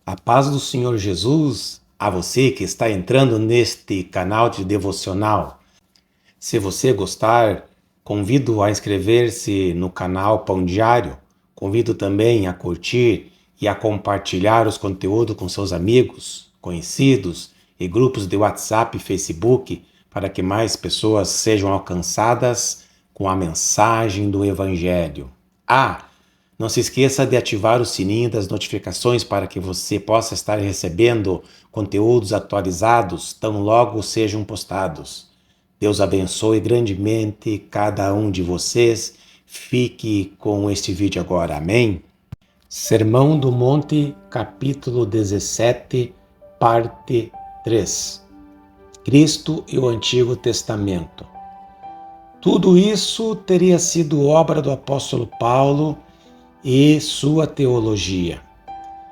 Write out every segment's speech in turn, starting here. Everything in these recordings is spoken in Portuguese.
A paz do Senhor Jesus a você que está entrando neste canal de devocional. Se você gostar, convido a inscrever-se no canal Pão Diário. Convido também a curtir e a compartilhar os conteúdos com seus amigos, conhecidos e grupos de WhatsApp e Facebook para que mais pessoas sejam alcançadas com a mensagem do Evangelho. Não se esqueça de ativar o sininho das notificações para que você possa estar recebendo conteúdos atualizados tão logo sejam postados. Deus abençoe grandemente cada um de vocês. Fique com este vídeo agora. Amém? Sermão do Monte, capítulo 17, parte 3. Cristo e o Antigo Testamento. Tudo isso teria sido obra do apóstolo Paulo e sua teologia,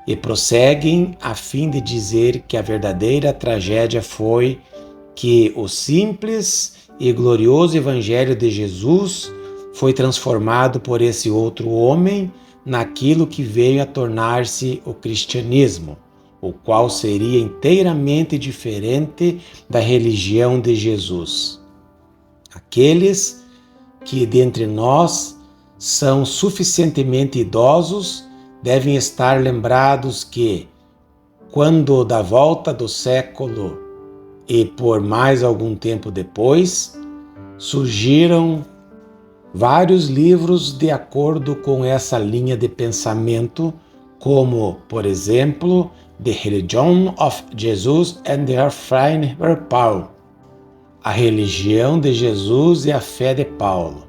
e prosseguem a fim de dizer que a verdadeira tragédia foi que o simples e glorioso Evangelho de Jesus foi transformado por esse outro homem naquilo que veio a tornar-se o cristianismo, o qual seria inteiramente diferente da religião de Jesus. Aqueles que dentre nós são suficientemente idosos devem estar lembrados que, quando da volta do século e por mais algum tempo depois, surgiram vários livros de acordo com essa linha de pensamento, como, por exemplo, The Religion of Jesus and the Faith of Paul, A Religião de Jesus e a Fé de Paulo,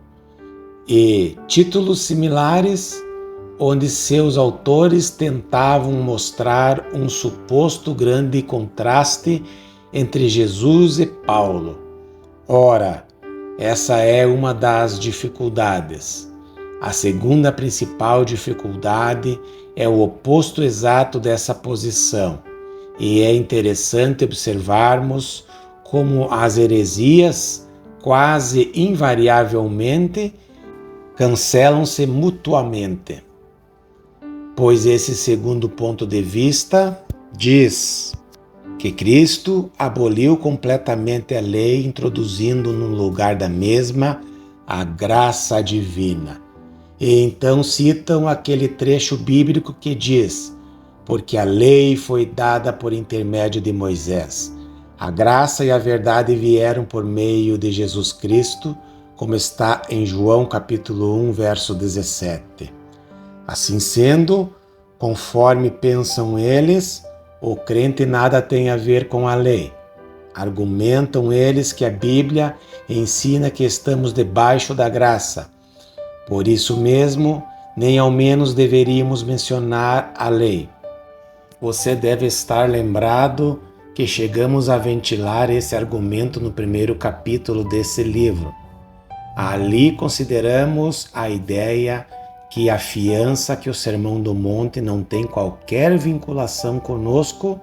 e títulos similares, onde seus autores tentavam mostrar um suposto grande contraste entre Jesus e Paulo. Ora, essa é uma das dificuldades. A segunda principal dificuldade é o oposto exato dessa posição, e é interessante observarmos como as heresias, quase invariavelmente, cancelam-se mutuamente, pois esse segundo ponto de vista diz que Cristo aboliu completamente a lei, introduzindo no lugar da mesma a graça divina. E então citam aquele trecho bíblico que diz: porque a lei foi dada por intermédio de Moisés. A graça e a verdade vieram por meio de Jesus Cristo, como está em João capítulo 1, verso 17. Assim sendo, conforme pensam eles, o crente nada tem a ver com a lei. Argumentam eles que a Bíblia ensina que estamos debaixo da graça. Por isso mesmo, nem ao menos deveríamos mencionar a lei. Você deve estar lembrado que chegamos a ventilar esse argumento no primeiro capítulo desse livro. Ali consideramos a ideia que afiança que o Sermão do Monte não tem qualquer vinculação conosco,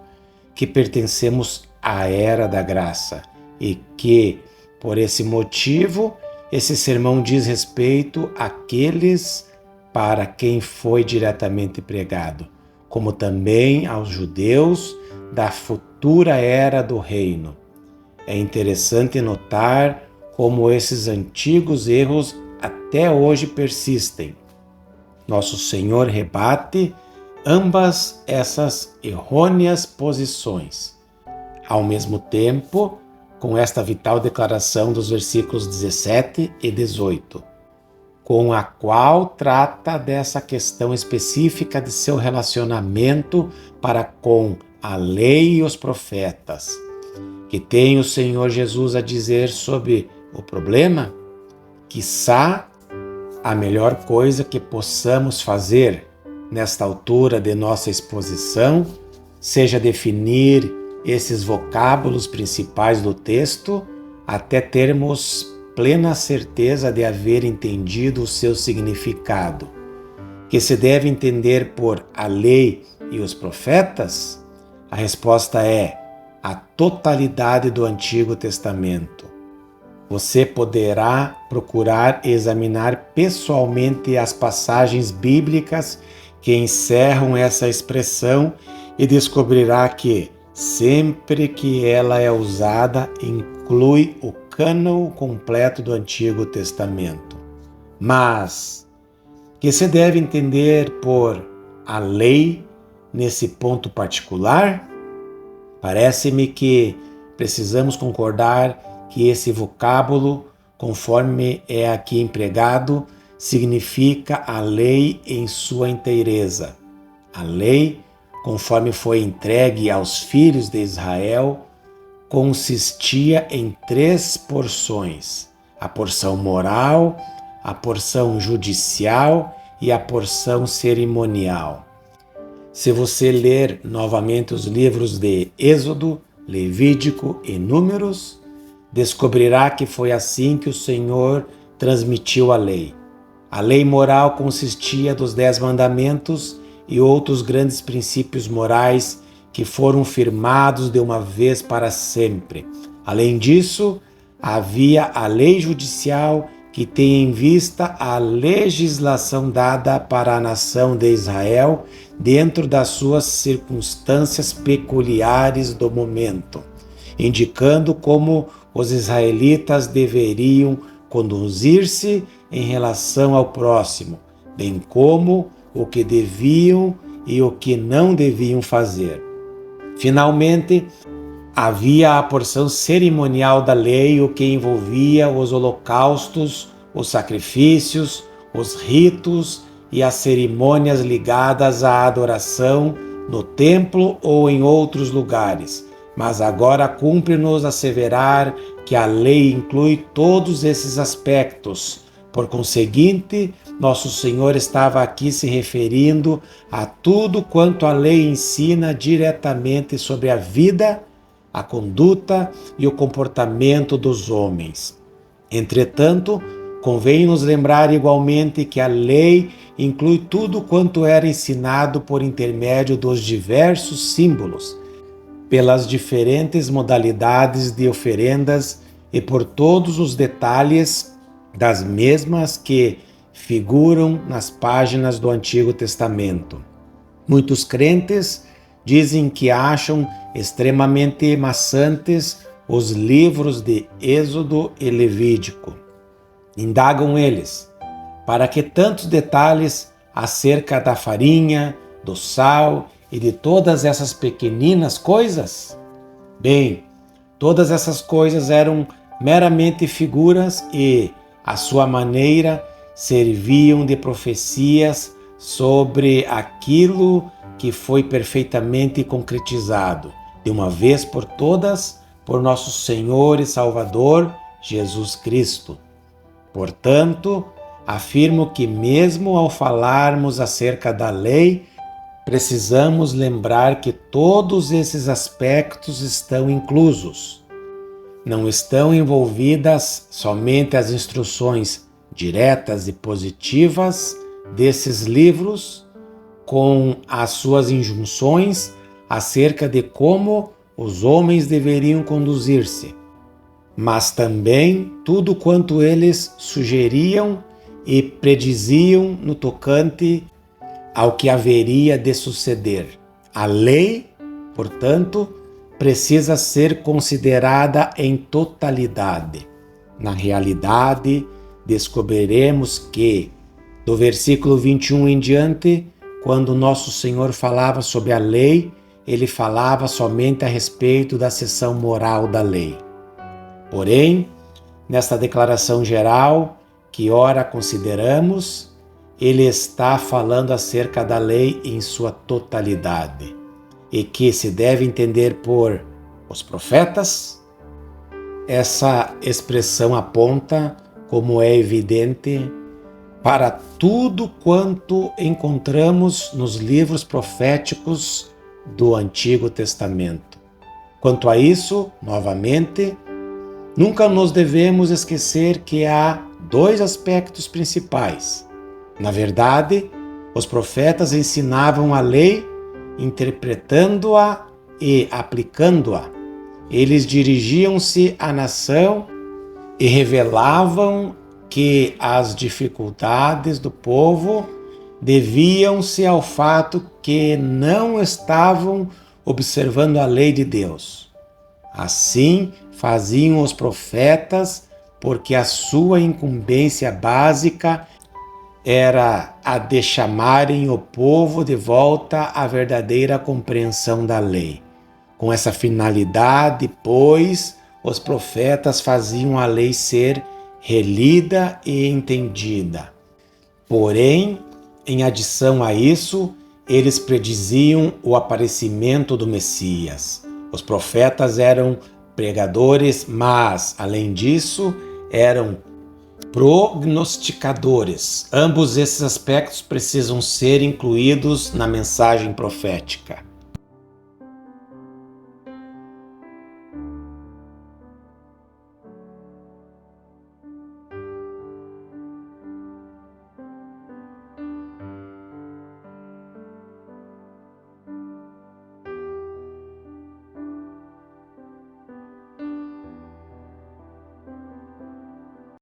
que pertencemos à era da graça e que, por esse motivo, esse sermão diz respeito àqueles para quem foi diretamente pregado, como também aos judeus da futura era do reino. É interessante notar como esses antigos erros até hoje persistem. Nosso Senhor rebate ambas essas errôneas posições. Ao mesmo tempo, com esta vital declaração dos versículos 17 e 18, com a qual trata dessa questão específica de seu relacionamento para com a lei e os profetas. Que tem o Senhor Jesus a dizer sobre o problema? Quiçá a melhor coisa que possamos fazer nesta altura de nossa exposição seja definir esses vocábulos principais do texto até termos plena certeza de haver entendido o seu significado. Que se deve entender por a lei e os profetas? A resposta é a totalidade do Antigo Testamento. Você poderá procurar examinar pessoalmente as passagens bíblicas que encerram essa expressão e descobrirá que, sempre que ela é usada, inclui o cânon completo do Antigo Testamento. Mas, que se deve entender por a lei nesse ponto particular? Parece-me que precisamos concordar que esse vocábulo, conforme é aqui empregado, significa a lei em sua inteireza. A lei, conforme foi entregue aos filhos de Israel, consistia em 3 porções: a porção moral, a porção judicial e a porção cerimonial. Se você ler novamente os livros de Êxodo, Levítico e Números, descobrirá que foi assim que o Senhor transmitiu a lei. A lei moral consistia dos 10 mandamentos e outros grandes princípios morais que foram firmados de uma vez para sempre. Além disso, havia a lei judicial, que tem em vista a legislação dada para a nação de Israel dentro das suas circunstâncias peculiares do momento, indicando como os israelitas deveriam conduzir-se em relação ao próximo, bem como o que deviam e o que não deviam fazer. Finalmente, havia a porção cerimonial da lei, o que envolvia os holocaustos, os sacrifícios, os ritos e as cerimônias ligadas à adoração no templo ou em outros lugares. Mas agora cumpre-nos asseverar que a lei inclui todos esses aspectos. Por conseguinte, nosso Senhor estava aqui se referindo a tudo quanto a lei ensina diretamente sobre a vida, a conduta e o comportamento dos homens. Entretanto, convém nos lembrar igualmente que a lei inclui tudo quanto era ensinado por intermédio dos diversos símbolos, pelas diferentes modalidades de oferendas e por todos os detalhes das mesmas que figuram nas páginas do Antigo Testamento. Muitos crentes dizem que acham extremamente maçantes os livros de Êxodo e Levítico. Indagam eles: para que tantos detalhes acerca da farinha, do sal e de todas essas pequeninas coisas? Bem, todas essas coisas eram meramente figuras e, à sua maneira, serviam de profecias sobre aquilo que foi perfeitamente concretizado, de uma vez por todas, por nosso Senhor e Salvador, Jesus Cristo. Portanto, afirmo que mesmo ao falarmos acerca da lei, precisamos lembrar que todos esses aspectos estão inclusos. Não estão envolvidas somente as instruções diretas e positivas desses livros, com as suas injunções acerca de como os homens deveriam conduzir-se, mas também tudo quanto eles sugeriam e prediziam no tocante ao que haveria de suceder. A lei, portanto, precisa ser considerada em totalidade. Na realidade, descobriremos que, do versículo 21 em diante, quando nosso Senhor falava sobre a lei, ele falava somente a respeito da seção moral da lei. Porém, nesta declaração geral, que ora consideramos, ele está falando acerca da lei em sua totalidade, e que se deve entender por os profetas. Essa expressão aponta, como é evidente, para tudo quanto encontramos nos livros proféticos do Antigo Testamento. Quanto a isso, novamente, nunca nos devemos esquecer que há 2 aspectos principais. Na verdade, os profetas ensinavam a lei, interpretando-a e aplicando-a. Eles dirigiam-se à nação e revelavam que as dificuldades do povo deviam-se ao fato que não estavam observando a lei de Deus. Assim faziam os profetas, porque a sua incumbência básica era a de chamarem o povo de volta à verdadeira compreensão da lei. Com essa finalidade, pois, os profetas faziam a lei ser relida e entendida. Porém, em adição a isso, eles prediziam o aparecimento do Messias. Os profetas eram pregadores, mas, além disso, eram prognosticadores. Ambos esses aspectos precisam ser incluídos na mensagem profética.